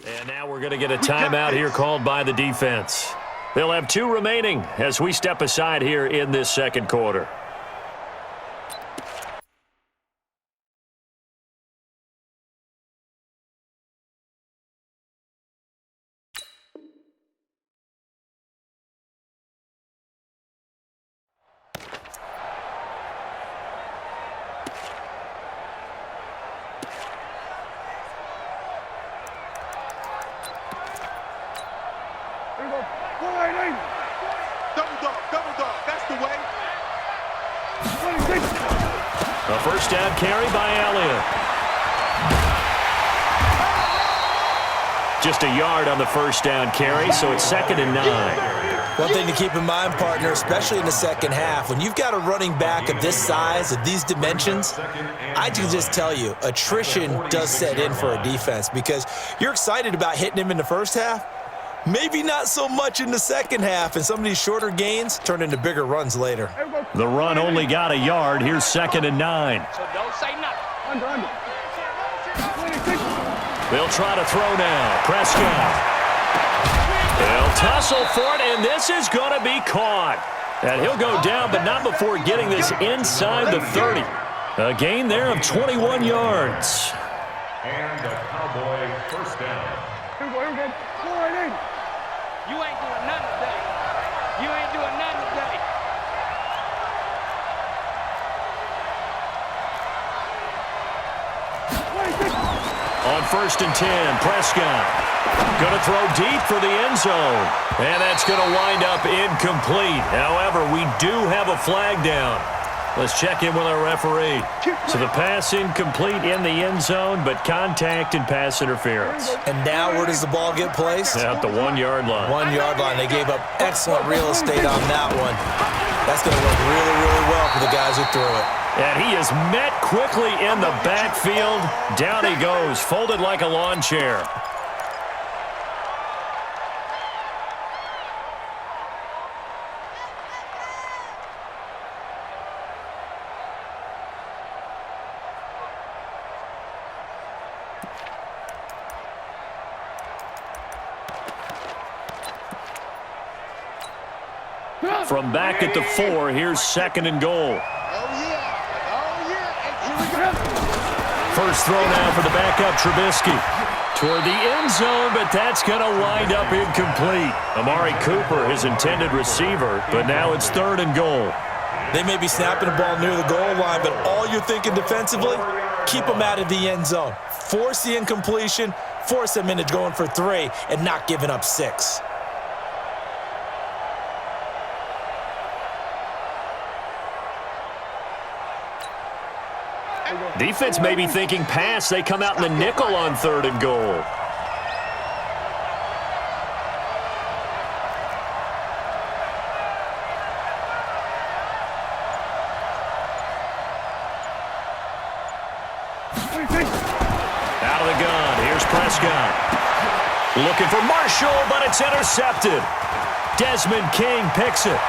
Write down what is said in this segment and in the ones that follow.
And now we're going to get a timeout here called by the defense. They'll have 2 remaining as we step aside here in this second quarter. A first down carry by Elliott. Just a yard on the first down carry, so it's 2nd and 9. One thing to keep in mind, partner, especially in the second half, when you've got a running back of this size, of these dimensions, I can just tell you, attrition does set in for a defense because you're excited about hitting him in the first half. Maybe not so much in the second half, and some of these shorter gains turn into bigger runs later. The run only got a yard. Here's 2nd and 9. So don't say nothing. Under. They'll try to throw now. Prescott. They'll tussle for it, and this is going to be caught. And he'll go down, but not before getting this inside the 30. A gain there of 21 yards. And the Cowboy first down. Here we go. You ain't doing nothing today. You ain't doing nothing today. On 1st and 10, Prescott going to throw deep for the end zone. And that's going to wind up incomplete. However, we do have a flag down. Let's check in with our referee. So the pass incomplete in the end zone, but contact and pass interference. And now where does the ball get placed? At the 1-yard line. 1-yard line. They gave up excellent real estate on that one. That's going to work really, really well for the guys who threw it. And he is met quickly in the backfield. Down he goes, folded like a lawn chair. From back at the 4, here's 2nd and goal. First throw now for the backup, Trubisky. Toward the end zone, but that's going to wind up incomplete. Amari Cooper, his intended receiver, but now it's 3rd and goal. They may be snapping the ball near the goal line, but all you're thinking defensively, keep them out of the end zone. Force the incompletion, force them into going for 3, and not giving up 6. Defense may be thinking pass. They come out in the nickel on 3rd and goal. Out of the gun. Here's Prescott. Looking for Marshall, but it's intercepted. Desmond King picks it.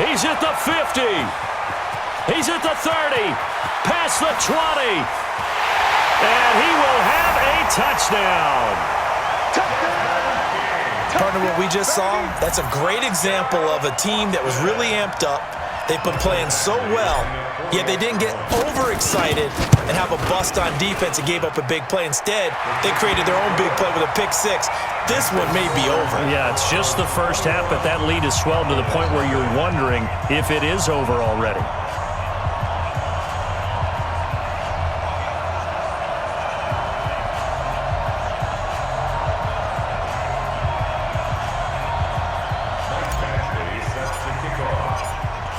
He's at the 50. He's at the 30, past the 20, and he will have a touchdown. Partner, what we just saw, that's a great example of a team that was really amped up. They've been playing so well, yet they didn't get overexcited and have a bust on defense and gave up a big play. Instead, they created their own big play with a pick 6. This one may be over. Yeah, it's just the first half, but that lead has swelled to the point where you're wondering if it is over already.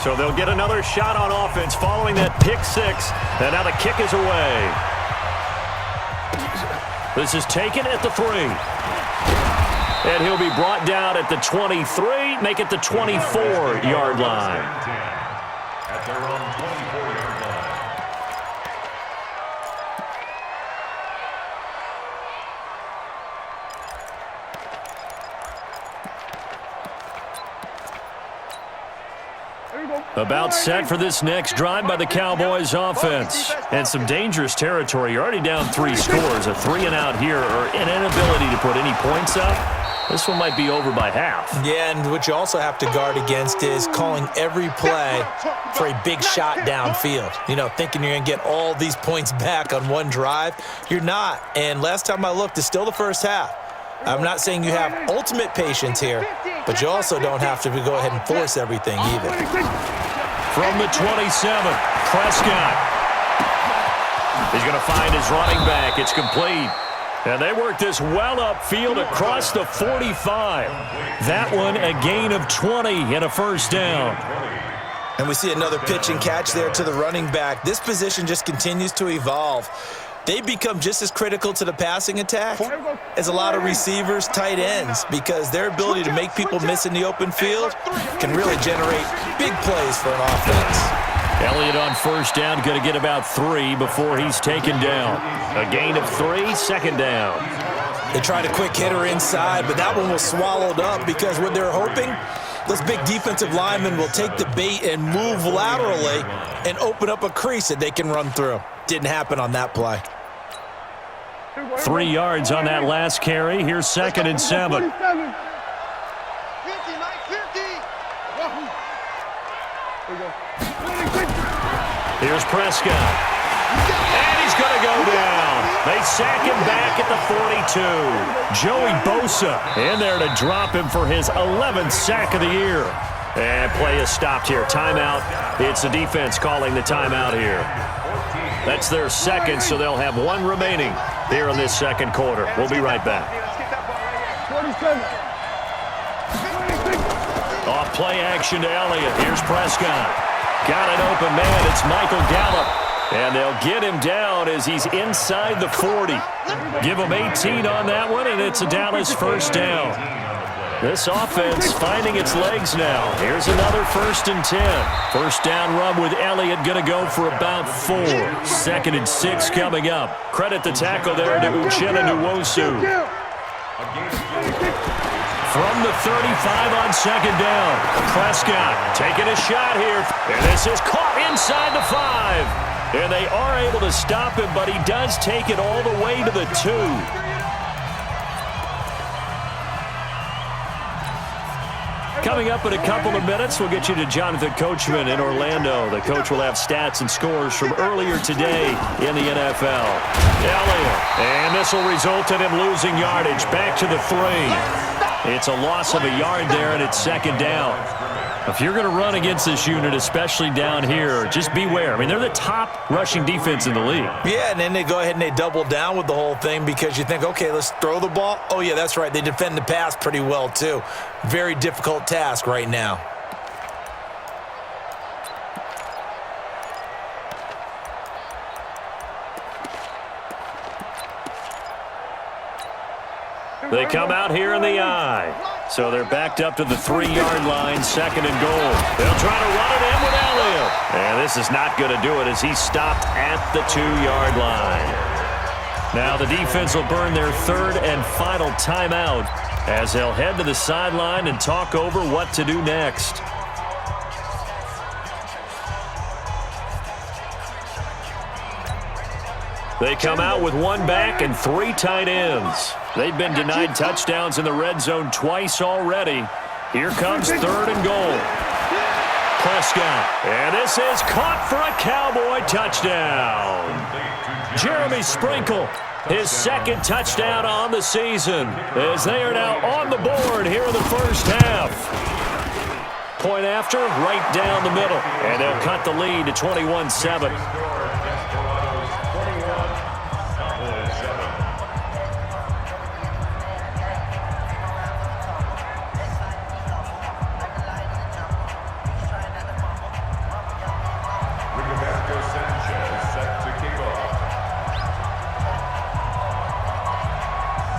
So they'll get another shot on offense following that pick 6. And now the kick is away. This is taken at the 3. And he'll be brought down at the 23, make it the 24-yard line. At their own 24-yard line. About set for this next drive by the Cowboys offense. And some dangerous territory. You're already down 3 scores. A 3-and-out here, or an inability to put any points up. This one might be over by half. Yeah, and what you also have to guard against is calling every play for a big shot downfield. You know, thinking you're going to get all these points back on one drive. You're not. And last time I looked, it's still the first half. I'm not saying you have ultimate patience here, but you also don't have to go ahead and force everything either. From the 27, Prescott. He's going to find his running back. It's complete. And they work this well upfield across the 45. That one a gain of 20 and a first down. And we see another pitch and catch there to the running back. This position just continues to evolve. They become just as critical to the passing attack as a lot of receivers, tight ends, because their ability to make people miss in the open field can really generate big plays for an offense. Elliott on first down, going to get about 3 before he's taken down. A gain of 3, second down. They tried a quick hitter inside, but that one was swallowed up because what they're hoping, those big defensive linemen will take the bait and move laterally and open up a crease that they can run through. Didn't happen on that play. 3 yards on that last carry. Here's 2nd and 7. Here's Prescott. And he's going to go down. They sack him back at the 42. Joey Bosa in there to drop him for his 11th sack of the year. And play is stopped here. Timeout. It's the defense calling the timeout here. That's their second, so they'll have 1 remaining here in this second quarter. We'll be right back. Off play action to Elliott. Here's Prescott. Got an open man. It's Michael Gallup. And they'll get him down as he's inside the 40. Give him 18 on that one, and it's a Dallas first down. This offense finding its legs now. Here's another 1st and 10. First down run with Elliott going to go for about 4. 2nd and 6 coming up. Credit the tackle there to Uchenna Nwosu. From the 35 on 2nd down. Prescott taking a shot here. And this is caught inside the 5. And they are able to stop him, but he does take it all the way to the 2. Coming up in a couple of minutes, we'll get you to Jonathan Coachman in Orlando. The coach will have stats and scores from earlier today in the NFL. Elliott, and this will result in him losing yardage. Back to the 3. It's a loss of a yard there, and it's 2nd down. If you're going to run against this unit, especially down here, just beware. I mean, they're the top rushing defense in the league. Yeah, and then they go ahead and they double down with the whole thing because you think, okay, let's throw the ball. Oh, yeah, that's right. They defend the pass pretty well, too. Very difficult task right now. They come out here in the I. So they're backed up to the 3-yard line, 2nd and goal. They'll try to run it in with Elliott. And this is not going to do it as he's stopped at the 2-yard line. Now the defense will burn their 3rd and final timeout as they'll head to the sideline and talk over what to do next. They come out with 1 back and 3 tight ends. They've been denied touchdowns in the red zone twice already. Here comes 3rd and goal. Prescott. And this is caught for a Cowboy touchdown. Jeremy Sprinkle, his 2nd touchdown on the season, as they are now on the board here in the first half. Point after, right down the middle. And they'll cut the lead to 21-7.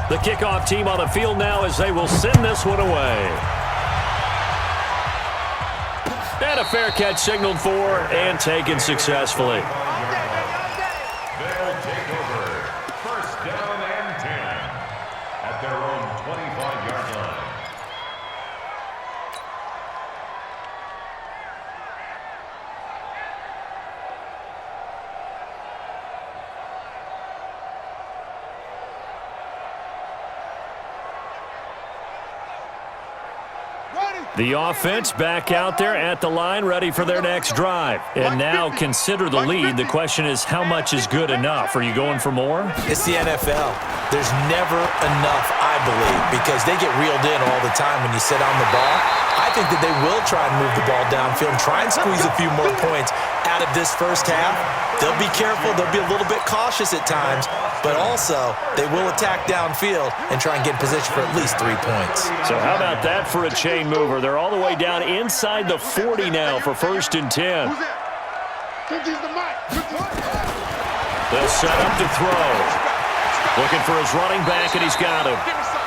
The kickoff team on the field now as they will send this one away. And a fair catch signaled for and taken successfully. They'll take over. First down and 10 at their own 25-yard line. The offense back out there at the line, ready for their next drive. And now consider the lead. The question is, how much is good enough? Are you going for more? It's the NFL. There's never enough, I believe, because they get reeled in all the time when you sit on the ball. I think that they will try and move the ball downfield and try and squeeze a few more points out of this first half. They'll be careful. They'll be a little bit cautious at times, but also they will attack downfield and try and get in position for at least 3 points. So how about that for a chain mover? They're all the way down inside the 40 now for 1st and 10. They'll set up to throw. Looking for his running back, and he's got him.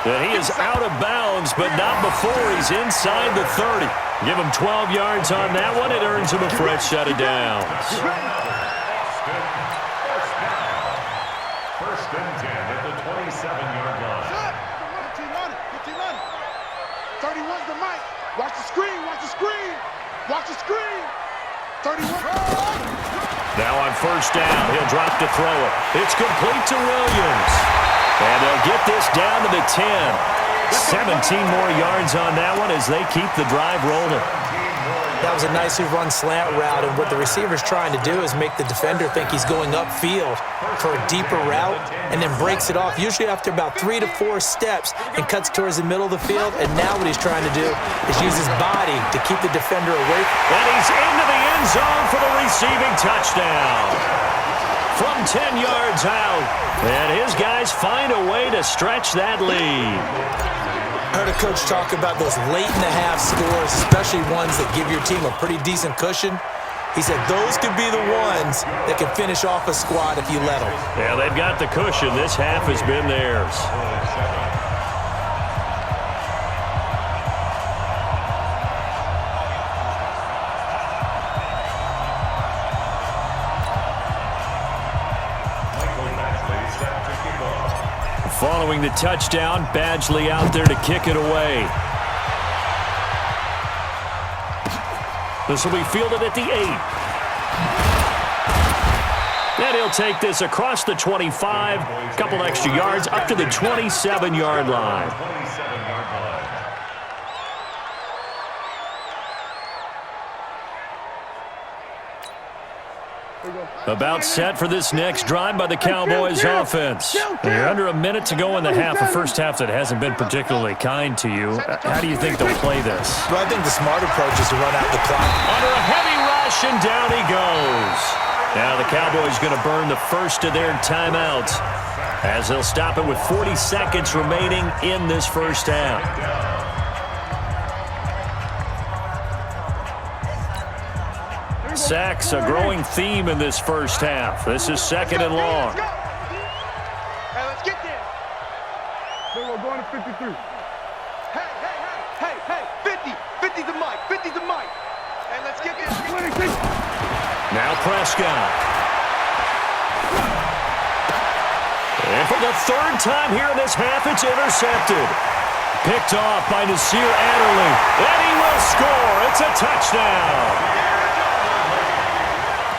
And he is out of bounds, but not before he's inside the 30. Give him 12 yards on that one. It earns him a fresh set of downs. 1st and 10 at the 27-yard line. 31's the mic. Watch the screen. Watch the screen. Watch the screen. 31. Now on 1st down, he'll drop to throw it. It's complete to Williams. And they'll get this down to the 10. 17 more yards on that one as they keep the drive rolling. That was a nicely run slant route, and what the receiver's trying to do is make the defender think he's going upfield for a deeper route and then breaks it off, usually after about 3 to 4 steps, and cuts towards the middle of the field. And now what he's trying to do is use his body to keep the defender away. And he's into the end zone for the receiving touchdown. From 10 yards out, and his guys find a way to stretch that lead. I heard a coach talk about those late-in-the-half scores, especially ones that give your team a pretty decent cushion. He said those could be the ones that can finish off a squad if you let them. Yeah, they've got the cushion. This half has been theirs. Following the touchdown, Badgley out there to kick it away. This will be fielded at the 8. And he'll take this across the 25, a couple extra yards up to the 27-yard line. About set for this next drive by the Cowboys offense. You're under a minute to go in the half, a first half that hasn't been particularly kind to you. How do you think they'll play this? Well, I think the smart approach is to run out the clock. Under a heavy rush, and down he goes. Now the Cowboys going to burn the first of their timeouts as they'll stop it with 40 seconds remaining in this first half. Sacks, a growing theme in this first half. This is 2nd and long. Hey, let's get there. Then we're going to 53. Hey, 50. 50's the mic. 50's the mic. Hey, let's get this. Now Prescott. And for the 3rd time here in this half, it's intercepted. Picked off by Nasir Adderley. And he will score. It's a touchdown.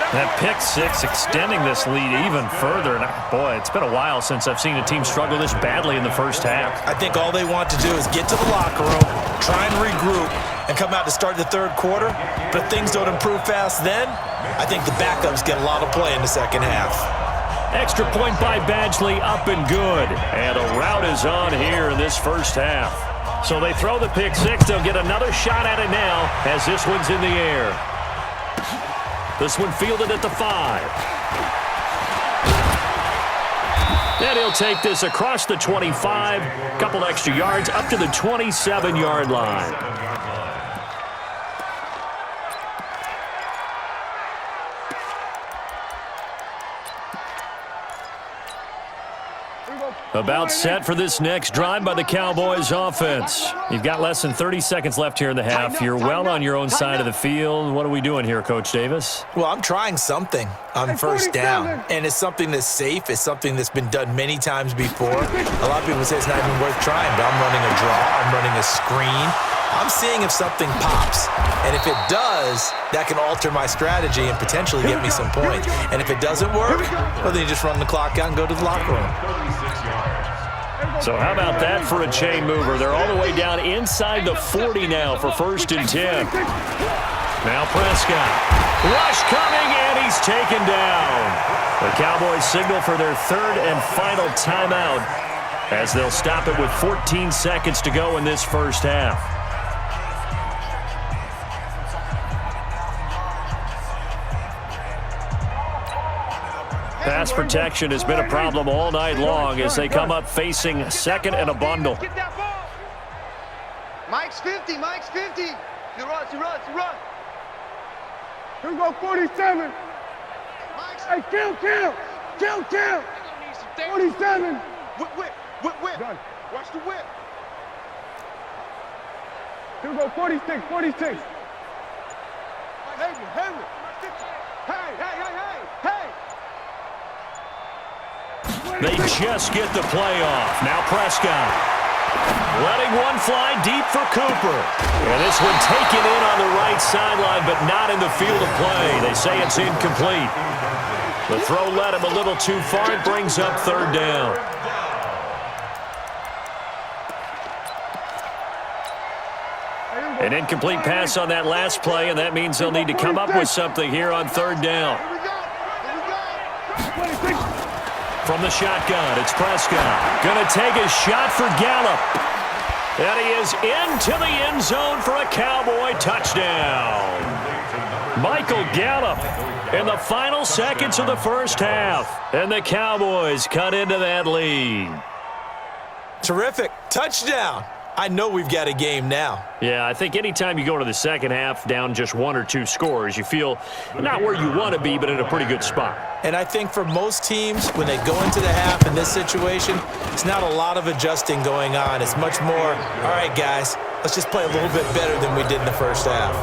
That pick 6 extending this lead even further. And boy, it's been a while since I've seen a team struggle this badly in the first half. I think all they want to do is get to the locker room, try and regroup, and come out to start the 3rd quarter. But if things don't improve fast then, I think the backups get a lot of play in the second half. Extra point by Badgley, up and good. And a rout is on here in this first half. So they throw the pick 6. They'll get another shot at it now as this one's in the air. This one fielded at the 5. And he'll take this across the 25, couple extra yards up to the 27-yard line. About set for this next drive by the Cowboys offense. You've got less than 30 seconds left here in the half. You're well on your own side of the field. What are we doing here, Coach Davis? Well, I'm trying something on 1st down, and it's something that's safe. It's something that's been done many times before. A lot of people say it's not even worth trying, but I'm running a draw. I'm running a screen. I'm seeing if something pops, and if it does, that can alter my strategy and potentially get me some points. And if it doesn't work, well, then you just run the clock out and go to the locker room. 36 yards. So how about that for a chain mover? They're all the way down inside the 40 now for 1st and 10. Now Prescott. Rush coming, and he's taken down. The Cowboys signal for their 3rd and final timeout as they'll stop it with 14 seconds to go in this first half. Pass protection has been a problem all night long as they come up facing 2nd and a bundle. Get that ball. Mike's 50, Mike's 50. You run. Here we go, 47. Mike's Hey, kill. 47. whip. Done. Watch the whip. Here we go, 46. Henry. Hey. They just get the play off. Now Prescott. Letting one fly deep for Cooper. And this one taken in on the right sideline, but not in the field of play. They say it's incomplete. The throw led him a little too far. It brings up 3rd down. An incomplete pass on that last play, and that means they'll need to come up with something here on 3rd down. From the shotgun, it's Prescott. Going to take a shot for Gallup. And he is into the end zone for a Cowboy touchdown. Michael Gallup in the final seconds of the first half. And the Cowboys cut into that lead. Terrific. Touchdown. I know we've got a game now. Yeah, I think anytime you go to the second half down just 1 or 2 scores, you feel not where you want to be, but in a pretty good spot. And I think for most teams, when they go into the half in this situation, it's not a lot of adjusting going on. It's much more, all right, guys, let's just play a little bit better than we did in the first half.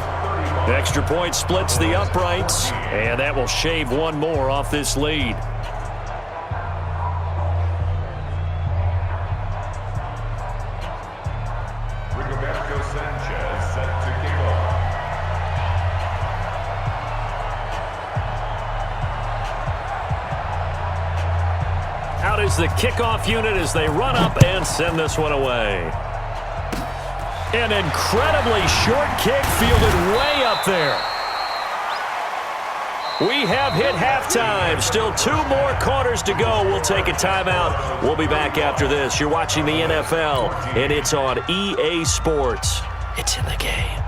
The extra point splits the uprights, and that will shave 1 more off this lead. Out is the kickoff unit as they run up and send this one away. An incredibly short kick fielded way up there. We have hit halftime. Still 2 more quarters to go. We'll take a timeout. We'll be back after this. You're watching the NFL, and it's on EA Sports. It's in the game.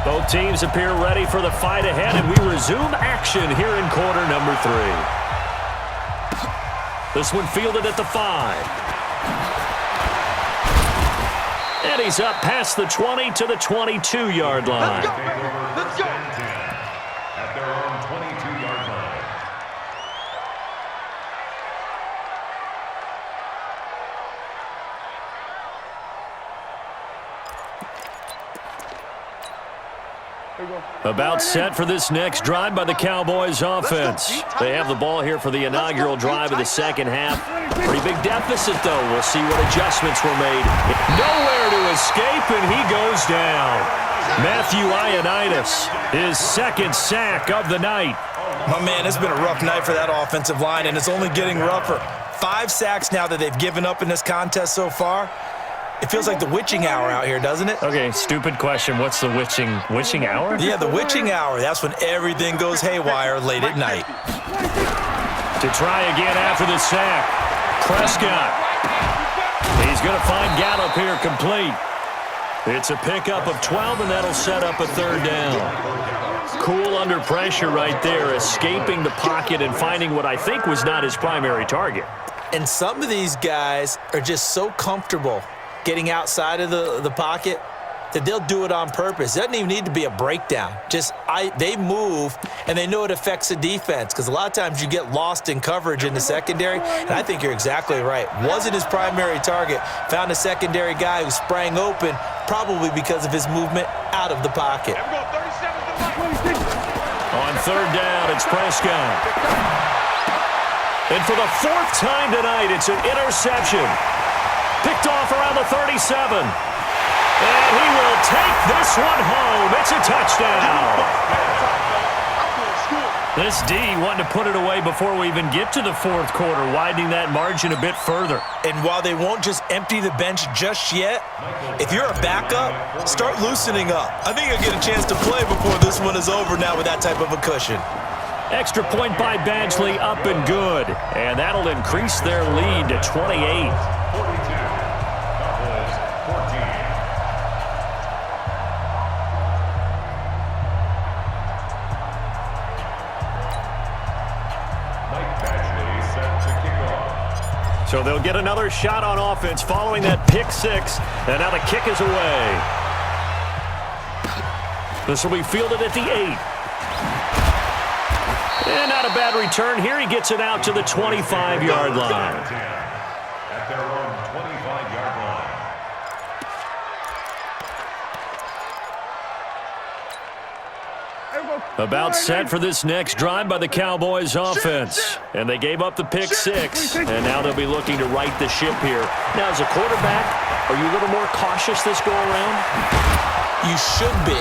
Both teams appear ready for the fight ahead, and we resume action here in quarter number 3. This one fielded at the 5. And he's up past the 20 to the 22-yard line. Let's go. At their own 22-yard line. About set for this next drive by the Cowboys offense. They have the ball here for the inaugural drive of the second half. Pretty big deficit, though. We'll see what adjustments were made. Nowhere to escape, and he goes down. Matthew Ioannidis, his 2nd sack of the night. My man, it's been a rough night for that offensive line, and it's only getting rougher. 5 sacks now that they've given up in this contest so far. It feels like the witching hour out here, doesn't it? Okay, stupid question. What's the witching hour? Yeah, the witching hour. That's when everything goes haywire late at night. To try again after the sack. Prescott. He's going to find Gallup here complete. It's a pickup of 12, and that'll set up a 3rd down. Cool under pressure right there, escaping the pocket and finding what I think was not his primary target. And some of these guys are just so comfortable getting outside of the pocket that they'll do it on purpose. It doesn't even need to be a breakdown. They move, and they know it affects the defense because a lot of times you get lost in coverage in the secondary, and I think you're exactly right. Wasn't his primary target. Found a secondary guy who sprang open, probably because of his movement out of the pocket. On 3rd down, it's Prescott. And for the 4th time tonight, it's an interception. Picked off around the 37. And he will take this one home. It's a touchdown. This D wanting to put it away before we even get to the fourth quarter, widening that margin a bit further. And while they won't just empty the bench just yet, if you're a backup, start loosening up. I think you'll get a chance to play before this one is over now with that type of a cushion. Extra point by Badgley, up and good. And that'll increase their lead to 28. 42. Cowboys 14. Mike Badgley set to kick off. So they'll get another shot on offense following that pick six. And now the kick is away. This will be fielded at the 8. And not a bad return here. He gets it out to the 25-yard line. At their own 25-yard line. About set for this next drive by the Cowboys offense. And they gave up the pick six. And now they'll be looking to right the ship here. Now, as a quarterback, are you a little more cautious this go-around? You should be,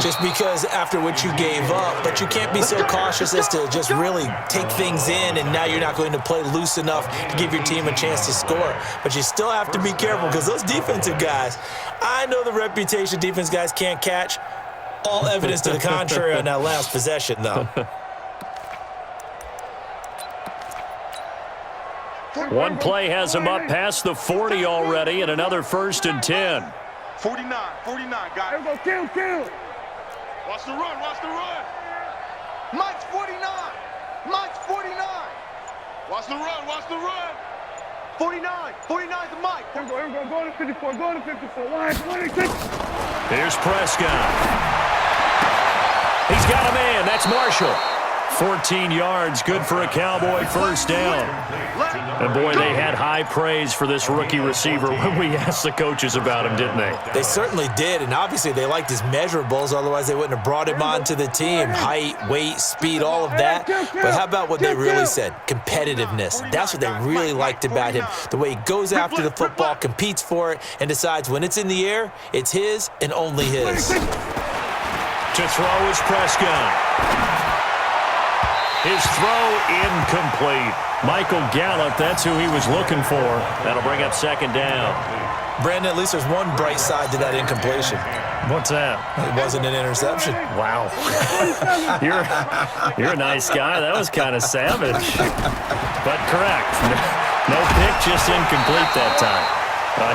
just because after what you gave up, but you can't be so cautious as to just really take things in, and now you're not going to play loose enough to give your team a chance to score. But you still have to be careful because those defensive guys, I know the reputation defense guys can't catch. All evidence to the contrary on that last possession, though. One play has him up past the 40 already, and another 1st and 10. 49, guys. Here we go, kill. Watch the run, watch the run. Mike's 49. Mike's 49. Watch the run, watch the run. 49. 49 to Mike. Here we go. Go to 54. Go to 54. Line 26. Here's Prescott. He's got a man. That's Marshall. 14 yards, good for a Cowboy first down. And boy, they had high praise for this rookie receiver when we asked the coaches about him, didn't they? They certainly did, and obviously they liked his measurables, otherwise they wouldn't have brought him onto the team. Height, weight, speed, all of that. But how about what they really said? Competitiveness. That's what they really liked about him. The way he goes after the football, competes for it, and decides when it's in the air, it's his and only his. To throw is Prescott. His throw incomplete. Michael Gallup, that's who he was looking for. That'll bring up 2nd down. Brandon, at least there's one bright side to that incompletion. What's that? It wasn't an interception. Wow. You're a nice guy. That was kind of savage. But correct. No pick, just incomplete that time.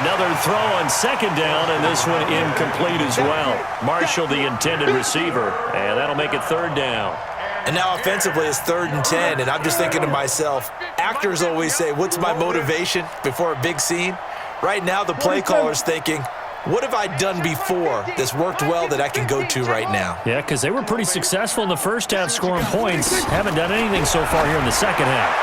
Another throw on 2nd down, and this one incomplete as well. Marshall, the intended receiver, and that'll make it 3rd down. And now offensively it's 3rd and 10, and I'm just thinking to myself, actors always say, what's my motivation before a big scene? Right now the play caller's thinking, what have I done before that's worked well that I can go to right now? Yeah, because they were pretty successful in the first half scoring points. Haven't done anything so far here in the second half.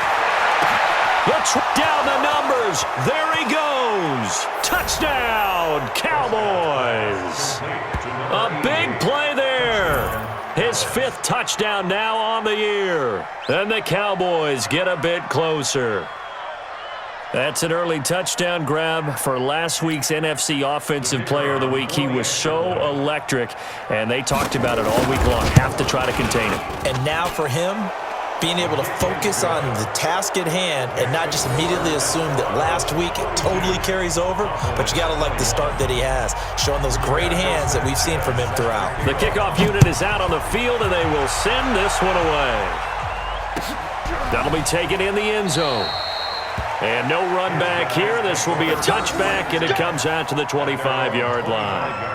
Let's down the numbers. There he goes. Touchdown, Cowboys. A big play there. His 5th touchdown now on the year. And the Cowboys get a bit closer. That's an early touchdown grab for last week's NFC Offensive Player of the Week. He was so electric, and they talked about it all week long. Have to try to contain him. And now for him, being able to focus on the task at hand and not just immediately assume that last week it totally carries over, but you got to like the start that he has, showing those great hands that we've seen from him throughout. The kickoff unit is out on the field, and they will send this one away. That'll be taken in the end zone. And no run back here. This will be a touchback, and it comes out to the 25-yard line.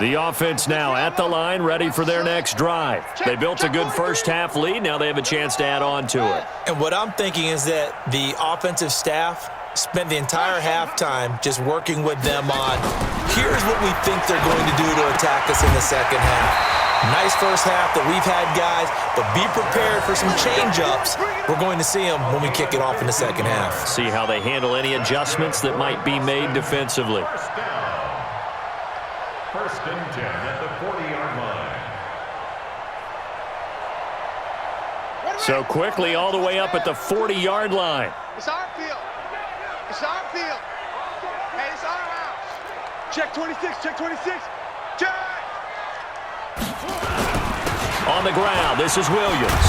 The offense now at the line, ready for their next drive. They built a good first half lead. Now they have a chance to add on to it. And what I'm thinking is that the offensive staff spent the entire halftime just working with them on, here's what we think they're going to do to attack us in the second half. Nice first half that we've had, guys, but be prepared for some change-ups. We're going to see them when we kick it off in the second half. See how they handle any adjustments that might be made defensively. First and 10 at the 40-yard line. So quickly all the way up at the 40-yard line. It's our field. It's our field. Hey, it's our house. Check 26, check 26. Check! On the ground, this is Williams.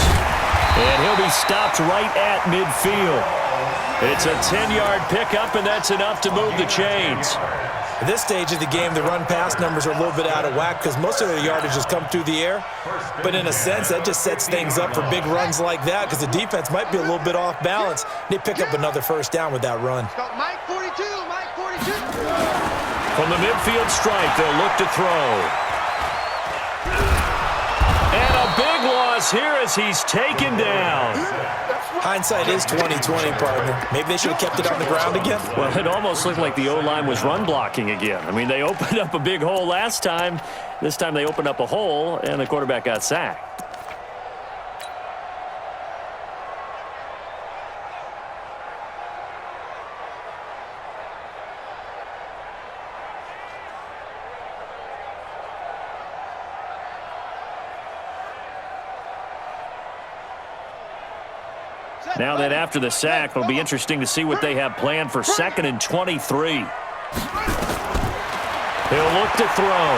And he'll be stopped right at midfield. It's a 10-yard pickup, and that's enough to move the chains. At this stage of the game, the run-pass numbers are a little bit out of whack because most of their yardage has come through the air. But in a sense, that just sets things up for big runs like that because the defense might be a little bit off balance. They pick up another first down with that run. Got Mike 42, Mike 42. From the midfield stripe, they'll look to throw. And a big loss here as he's taken down. Hindsight is 20/20, partner. Maybe they should have kept it on the ground again. Well, it almost looked like the O-line was run blocking again. I mean, they opened up a big hole last time. This time they opened up a hole, and the quarterback got sacked. Now that after the sack, it'll be interesting to see what they have planned for 2nd and 23. He'll look to throw.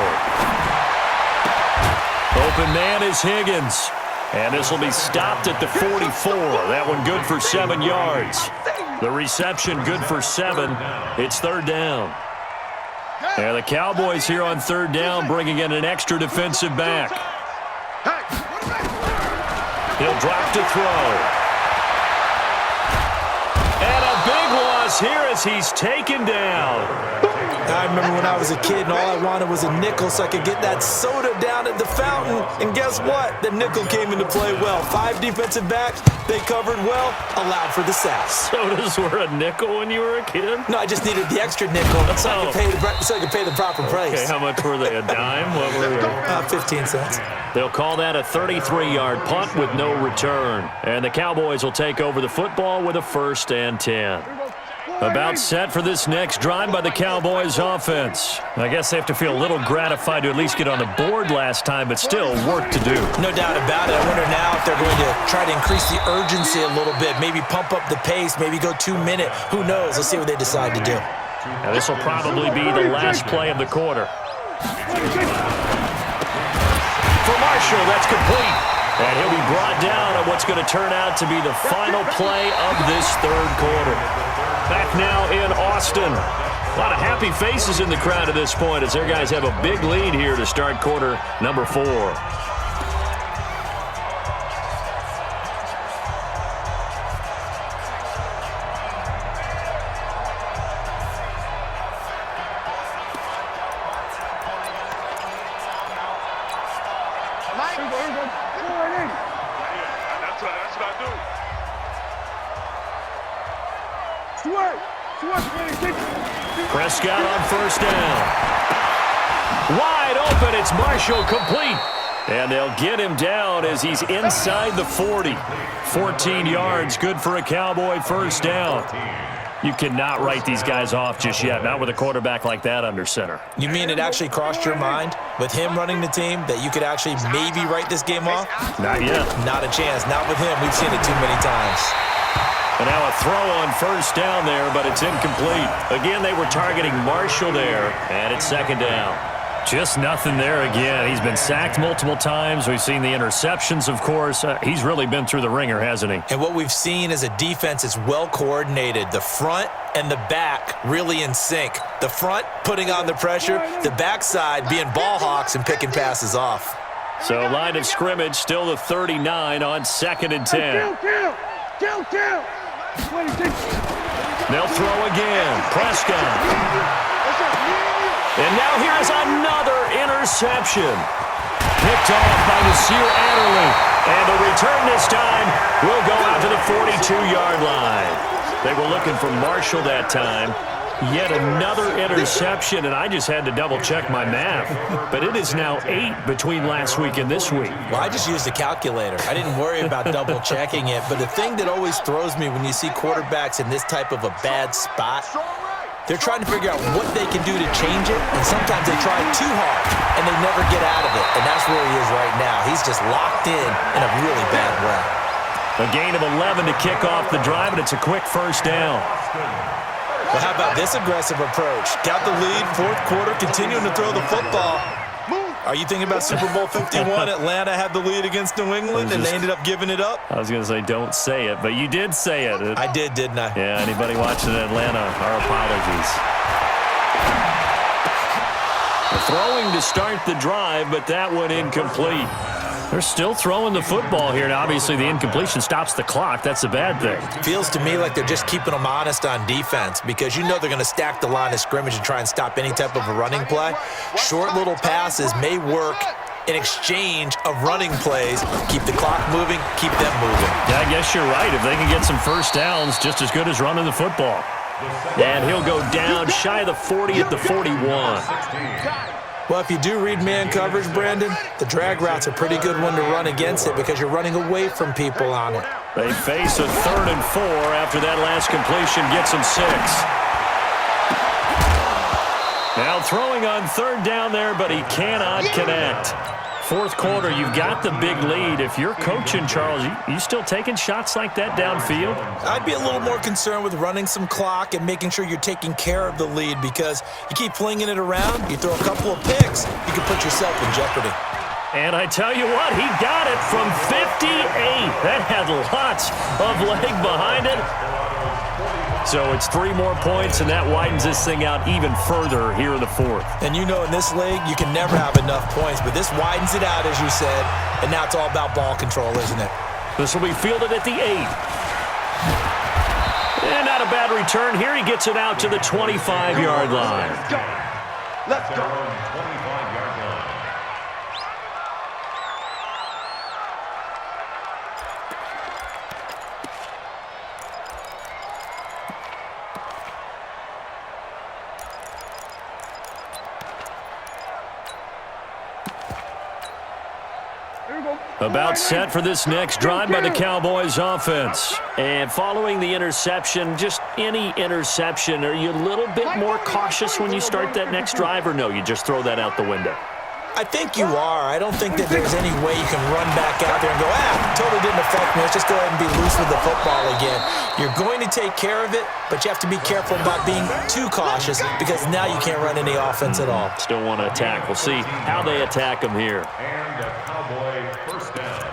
Open man is Higgins. And this will be stopped at the 44. That one good for 7 yards. The reception good for 7. It's 3rd down. And the Cowboys here on 3rd down bringing in an extra defensive back. He'll drop to throw. And a big loss here as he's taken down. I remember when I was a kid and all I wanted was a nickel so I could get that soda down at the fountain. And guess what? The nickel came into play well. 5 defensive backs, they covered well, allowed for the sacks. Sodas were a nickel when you were a kid? No, I just needed the extra nickel so I could pay the proper price. Okay, how much were they? A dime? What were they? 15 cents. They'll call that a 33-yard punt with no return. And the Cowboys will take over the football with a 1st and 10. About set for this next drive by the Cowboys offense. I guess they have to feel a little gratified to at least get on the board last time, but still work to do. No doubt about it. I wonder now if they're going to try to increase the urgency a little bit, maybe pump up the pace, maybe go 2-minute. Who knows? Let's see what they decide to do. Now this will probably be the last play of the quarter. For Marshall, that's complete. And he'll be brought down on what's going to turn out to be the final play of this 3rd quarter. Back now in Austin. A lot of happy faces in the crowd at this point as their guys have a big lead here to start quarter number 4. Prescott on 1st down. Wide open, it's Marshall, complete. And they'll get him down as he's inside the 40. 14 yards, good for a Cowboy 1st down. You cannot write these guys off just yet, not with a quarterback like that under center. You mean it actually crossed your mind with him running the team that you could actually maybe write this game off? Not yet. Not a chance. Not with him. We've seen it too many times. And now a throw on 1st down there, but it's incomplete. Again, they were targeting Marshall there, and it's 2nd down. Just nothing there again. He's been sacked multiple times. We've seen the interceptions, of course. He's really been through the ringer, hasn't he? And what we've seen is a defense that's well coordinated. The front and the back really in sync. The front putting on the pressure, the backside being ball hawks and picking passes off. So line of scrimmage still the 39 on 2nd and 10. Kill. They'll throw again. Prescott. And now here's another interception. Picked off by Nasir Adderley. And the return this time will go out to the 42-yard line. They were looking for Marshall that time. Yet another interception, and I just had to double-check my math. But it is now 8 between last week and this week. Well, I just used a calculator. I didn't worry about double-checking it. But the thing that always throws me when you see quarterbacks in this type of a bad spot, they're trying to figure out what they can do to change it, and sometimes they try too hard, and they never get out of it. And that's where he is right now. He's just locked in a really bad way. A gain of 11 to kick off the drive, and it's a quick first down. Well, how about this aggressive approach? Got the lead, fourth quarter, continuing to throw the football. Are you thinking about Super Bowl 51? Atlanta had the lead against New England, and they ended up giving it up? I was going to say don't say it, but you did say it. I did, didn't I? Yeah, anybody watching Atlanta, our apologies. Throwing to start the drive, but that one incomplete. They're still throwing the football here, and obviously the incompletion stops the clock. That's a bad thing. Feels to me like they're just keeping them honest on defense because you know they're going to stack the line of scrimmage and try and stop any type of a running play. Short little passes may work in exchange of running plays. Keep the clock moving, keep them moving. Yeah, I guess you're right. If they can get some first downs, just as good as running the football. And he'll go down shy of the 40 at the 41. Well, if you do read man coverage, Brandon, the drag route's a pretty good one to run against it because you're running away from people on it. They face a 3rd and 4 after that last completion gets them 6. Now throwing on 3rd down there, but he cannot connect. Fourth quarter, you've got the big lead. If you're coaching, Charles, you still taking shots like that downfield? I'd be a little more concerned with running some clock and making sure you're taking care of the lead because you keep flinging it around, you throw a couple of picks, you can put yourself in jeopardy. And I tell you what, he got it from 58. That had lots of leg behind it. So it's 3 more points, and that widens this thing out even further here in the 4th. And you know in this league, you can never have enough points, but this widens it out, as you said, and now it's all about ball control, isn't it? This will be fielded at the 8. And not a bad return. Here he gets it out to the 25-yard line. Let's go. 25-yard line. About set for this next drive by the Cowboys offense. And following the interception, just any interception, are you a little bit more cautious when you start that next drive, or no, you just throw that out the window? I think you are. I don't think that there's any way you can run back out there and go, totally didn't affect me. Let's just go ahead and be loose with the football again. You're going to take care of it, but you have to be careful about being too cautious because now you can't run any offense at all. Still want to attack. We'll see how they attack them here. And a Cowboy first down.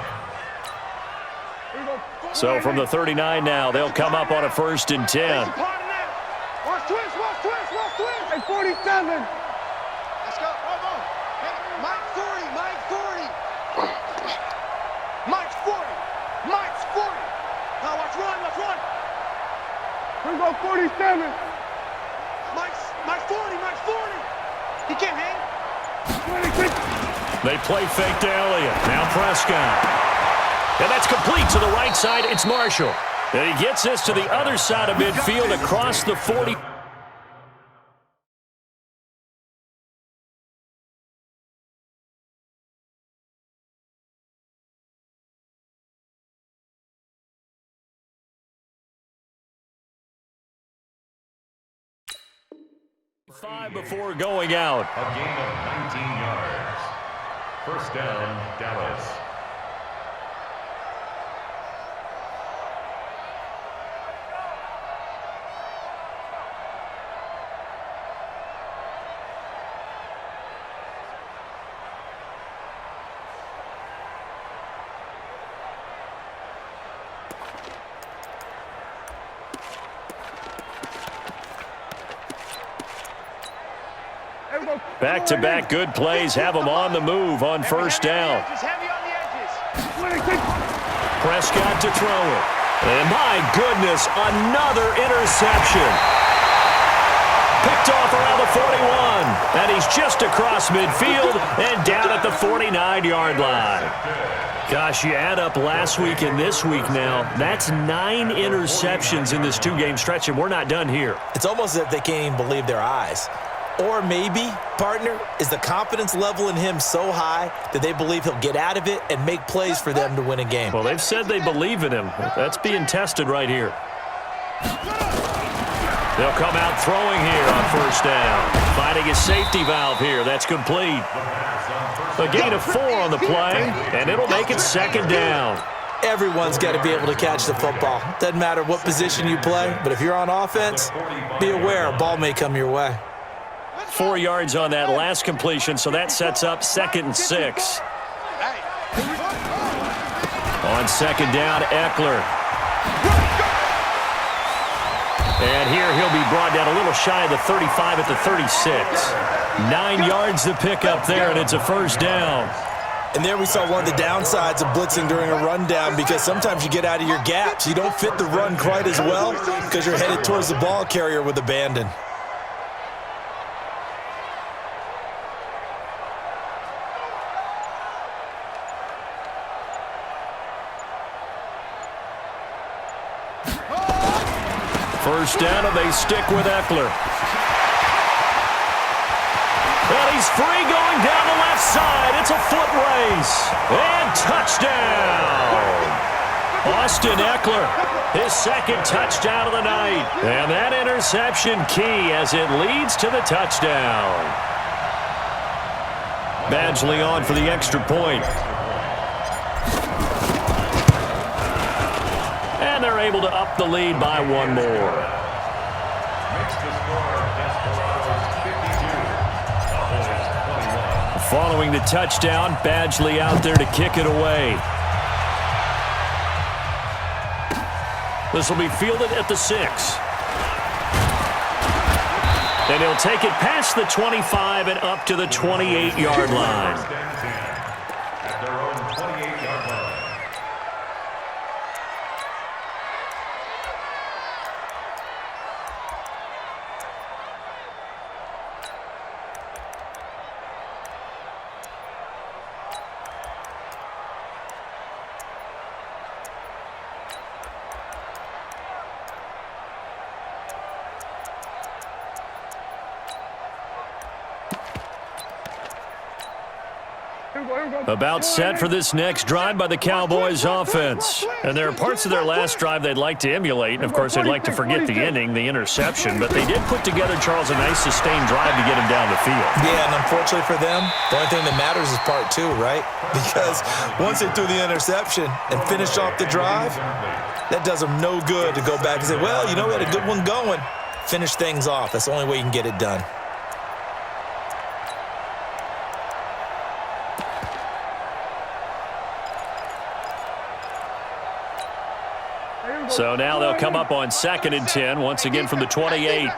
So from the 39 now, they'll come up on a 1st and 10. Watch twist. Hey, 47. Let's go. Hey, Mike 40. Mike's 40. Now watch run. Here go 47. Mike's 40. He can't hang. 26. They play fake to Elliott. Now Prescott. And that's complete to the right side. It's Marshall. And he gets this to the other side of midfield across the 40. Five before going out. A gain of 19 yards. First down, Dallas. Back-to-back good plays have them on the move on first down. Heavy on the edges. Prescott to throw it. And my goodness, another interception. Picked off around the 41. And he's just across midfield and down at the 49-yard line. Gosh, you add up last week and this week now, that's 9 interceptions in this 2-game stretch, and we're not done here. It's almost as if they can't even believe their eyes. Or maybe, partner, is the confidence level in him so high that they believe he'll get out of it and make plays for them to win a game. Well, they've said they believe in him. That's being tested right here. They'll come out throwing here on first down. Finding a safety valve here. That's complete. A gain of 4 on the play, and it'll make it second down. Everyone's got to be able to catch the football. Doesn't matter what position you play, but if you're on offense, be aware a ball may come your way. 4 yards on that last completion, so that sets up 2nd and 6. On second down, Eckler. And here he'll be brought down a little shy of the 35 at the 36. 9 yards to pick up there, and it's a first down. And there we saw one of the downsides of blitzing during a rundown, because sometimes you get out of your gaps. You don't fit the run quite as well because you're headed towards the ball carrier with abandon. First down, and they stick with Eckler. And he's free going down the left side. It's a foot race. And touchdown. Austin Eckler, his 2nd touchdown of the night. And that interception key as it leads to the touchdown. Badgley on for the extra point. And they're able to up the lead by 1 more. Following the touchdown, Badgley out there to kick it away. This will be fielded at the 6. And he'll take it past the 25 and up to the 28-yard line. At their own 28-yard line. About set for this next drive by the Cowboys offense. And there are parts of their last drive they'd like to emulate. And, of course, they'd like to forget the ending, the interception. But they did put together, Charles, a nice sustained drive to get him down the field. Yeah, and unfortunately for them, the only thing that matters is part 2, right? Because once they threw the interception and finished off the drive, that does them no good to go back and say, well, you know, we had a good one going. Finish things off. That's the only way you can get it done. So now they'll come up on 2nd and 10, once again from the 28.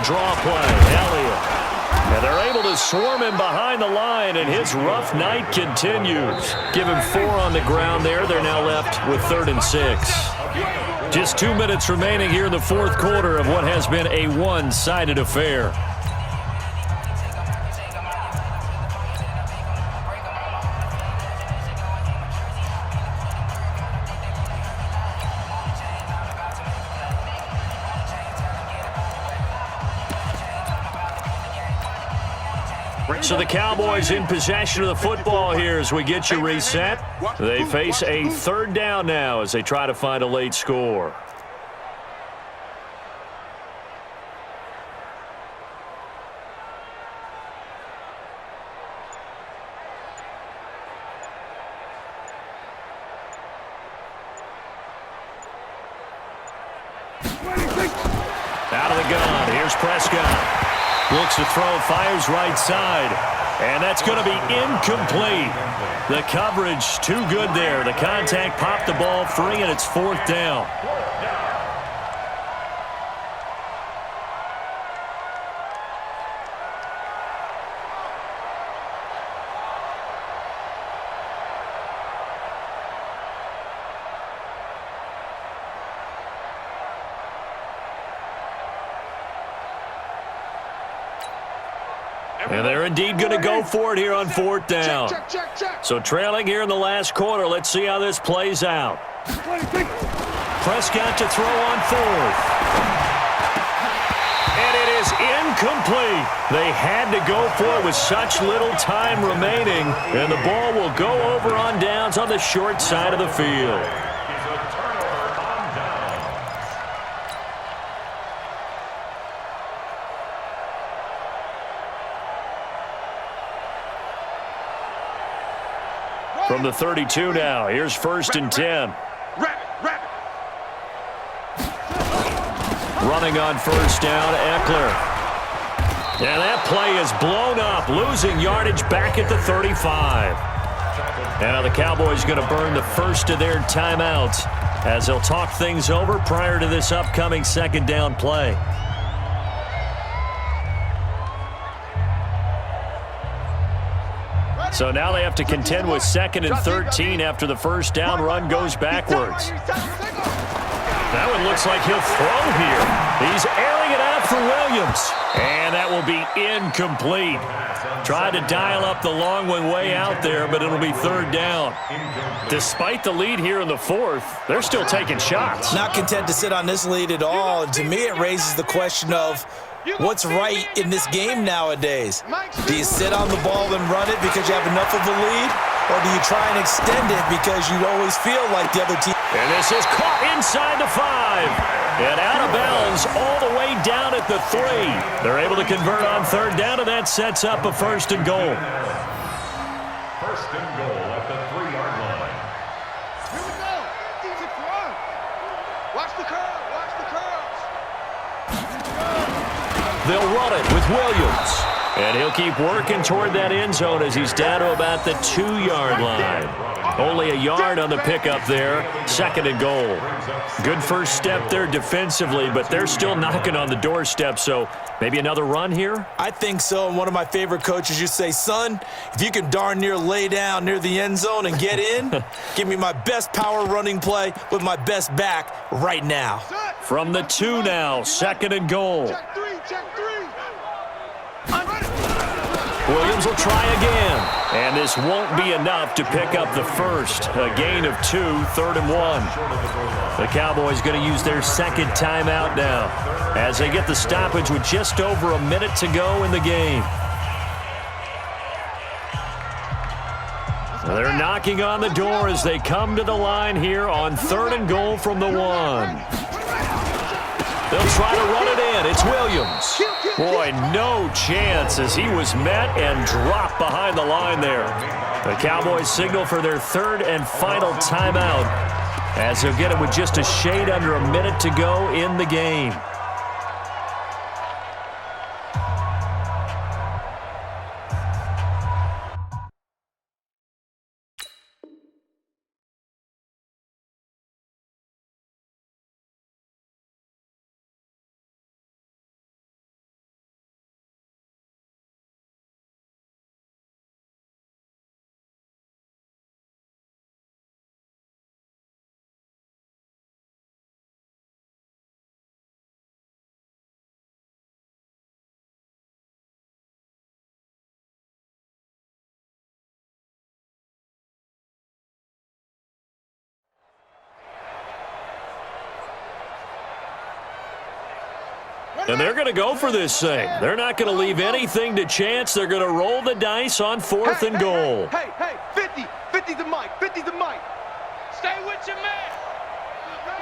Draw play, Elliott. And they're able to swarm him behind the line, and his rough night continues. Give him 4 on the ground there. They're now left with 3rd and 6. Just 2 minutes remaining here in the 4th quarter of what has been a one-sided affair. So the Cowboys in possession of the football here as we get you reset. They face a 3rd down now as they try to find a late score. Out of the gun, here's Prescott. Looks to throw, fires right side. And that's going to be incomplete. The coverage too good there. The contact popped the ball free, and it's 4th down. And they're indeed going to go for it here on fourth down. Check, check, check, check. So trailing here in the last quarter. Let's see how this plays out. Prescott to throw on fourth. And it is incomplete. They had to go for it with such little time remaining. And the ball will go over on downs on the short side of the field. From the 32 now, here's first and 10. Rabbit. Running on first down, Eckler. And that play is blown up, losing yardage back at the 35. Now the Cowboys going to burn the first of their timeouts as they'll talk things over prior to this upcoming second down play. So now they have to contend with second and 13 after the first down run goes backwards. That one looks like he'll throw here. He's airing it out for Williams. And that will be incomplete. Tried to dial up the long one way out there, but it'll be third down. Despite the lead here in the fourth, they're still taking shots. Not content to sit on this lead at all. And to me, it raises the question of what's right in this game nowadays. Do you sit on the ball and run it because you have enough of a lead? Or do you try and extend it because you always feel like the other team? And this is caught inside the 5. And out of bounds all the way down at the 3. They're able to convert on third down, and that sets up a first and goal. First and goal at the 3-yard line. Here we go. Easy run. Watch the curve. Watch the curves. They'll run it with Williams. And he'll keep working toward that end zone as he's down to about the 2-yard line. Only a yard on the pickup there. Second and goal. Good first step there defensively, but they're still knocking on the doorstep, so maybe another run here? I think so. And one of my favorite coaches used to say, son, if you can darn near lay down near the end zone and get in, give me my best power running play with my best back right now. From the 2 now, second and goal. Check three. Williams will try again. And this won't be enough to pick up the first. A gain of 2, third and 1. The Cowboys going to use their second timeout now as they get the stoppage with just over a minute to go in the game. They're knocking on the door as they come to the line here on third and goal from the 1. They'll try to run it in. It's Williams. Boy, no chance as he was met and dropped behind the line there. The Cowboys signal for their third and final timeout as they'll get it with just a shade under a minute to go in the game. And they're going to go for this thing. They're not going to leave anything to chance. They're going to roll the dice on fourth and goal. Hey, 50. 50 the mic. 50 the mic. Stay with your man.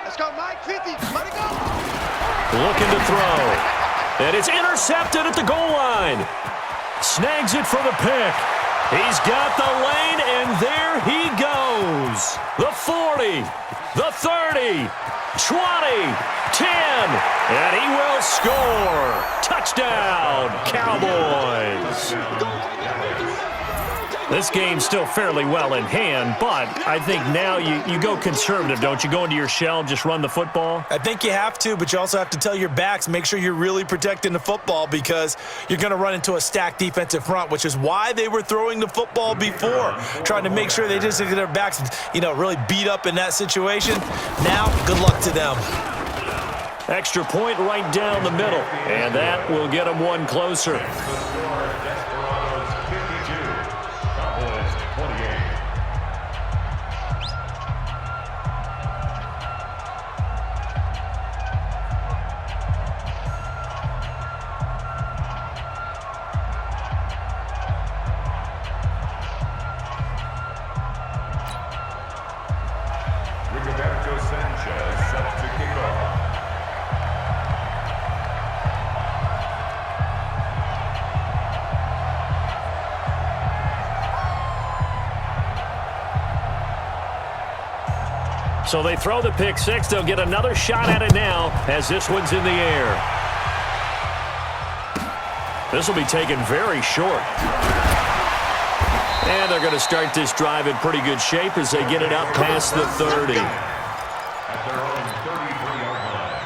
Let's go, Mike. 50. Let it go. Looking to throw. And it's intercepted at the goal line. Snags it for the pick. He's got the lane, and there he goes. The 40, the 30, 20, 10, and he will score. Touchdown, Cowboys. This game's still fairly well in hand, but I think now you go conservative, don't you? Go into your shell, just run the football? I think you have to, but you also have to tell your backs, make sure you're really protecting the football because you're going to run into a stacked defensive front, which is why they were throwing the football before, trying to make sure they just get their backs, really beat up in that situation. Now, good luck to them. Extra point right down the middle, and that will get them one closer. So they throw the pick six. They'll get another shot at it now as this one's in the air. This will be taken very short. And they're going to start this drive in pretty good shape as they get it up past the 30. At their own 33-yard line.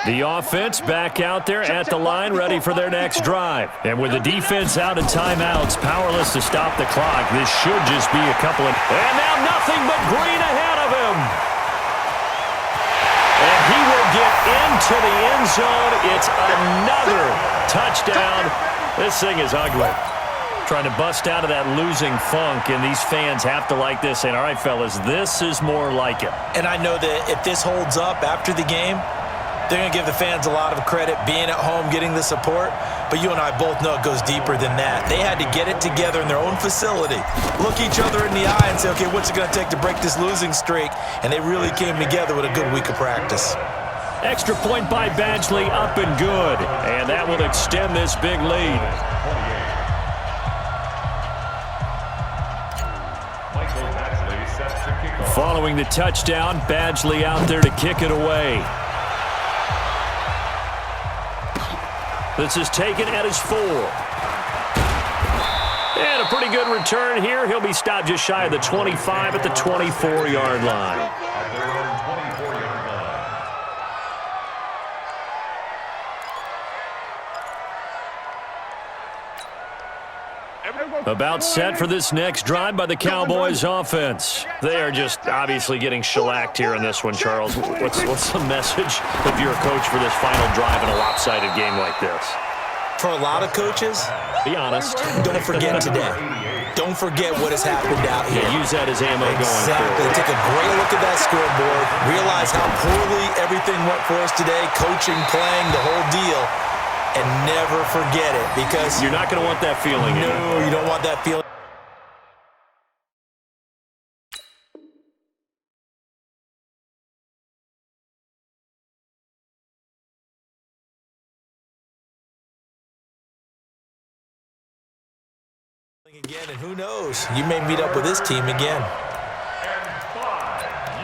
The offense back out there at the line, ready for their next drive. And with the defense out of timeouts, powerless to stop the clock, this should just be a couple of... And now nothing but green ahead of him. And he will get into the end zone. It's another touchdown. This thing is ugly. Trying to bust out of that losing funk, and these fans have to like this, saying, all right, fellas, this is more like it. And I know that if this holds up after the game, they're going to give the fans a lot of credit being at home, getting the support. But you and I both know it goes deeper than that. They had to get it together in their own facility, look each other in the eye and say, okay, what's it going to take to break this losing streak? And they really came together with a good week of practice. Extra point by Badgley, up and good. And that will extend this big lead. Following the touchdown, Badgley out there to kick it away. This is taken at his 4. And a pretty good return here. He'll be stopped just shy of the 25 at the 24-yard line. At their own 24-yard line. About set for this next drive by the Cowboys offense. They are just obviously getting shellacked here in this one, Charles. What's the message if you're a coach for this final drive in a lopsided game like this? For a lot of coaches, be honest. Don't forget today. Don't forget what has happened out here. Yeah, use that as ammo going Exactly. forward. Take a great look at that scoreboard. Realize how poorly everything went for us today. Coaching, playing, the whole deal. And never forget it, because you're not going to want that feeling. No, you don't want that feeling. Again, and who knows? You may meet up with this team again. And 5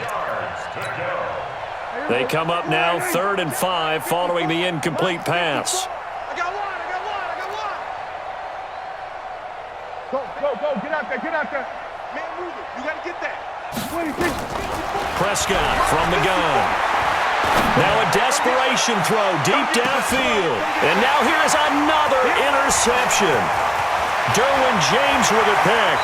yards to go. They come up now 3rd and 5 following the incomplete pass. I got one. Go, get out there. Man, move it. You got to get that. Prescott from the gun. Now a desperation throw deep downfield. And now here is another interception. Derwin James with a pick.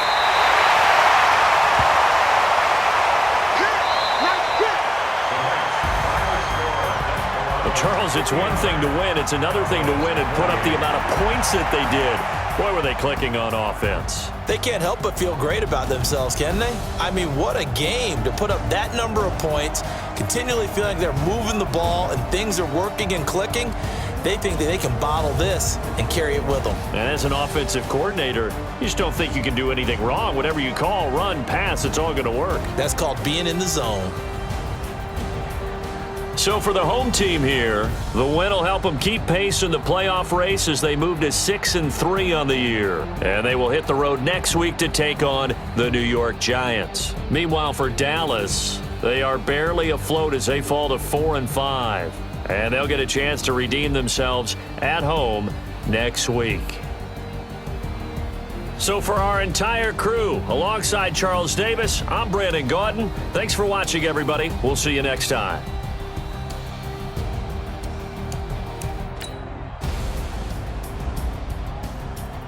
Well, Charles, it's one thing to win. It's another thing to win and put up the amount of points that they did. Boy, were they clicking on offense. They can't help but feel great about themselves, can they? I mean, what a game to put up that number of points, continually feeling like they're moving the ball and things are working and clicking. They think that they can bottle this and carry it with them. And as an offensive coordinator, you just don't think you can do anything wrong. Whatever you call, run, pass, it's all going to work. That's called being in the zone. So for the home team here, the win will help them keep pace in the playoff race as they move to 6-3 on the year. And they will hit the road next week to take on the New York Giants. Meanwhile, for Dallas, they are barely afloat as they fall to 4-5. And they'll get a chance to redeem themselves at home next week. So for our entire crew, alongside Charles Davis, I'm Brandon Gaudin. Thanks for watching, everybody. We'll see you next time.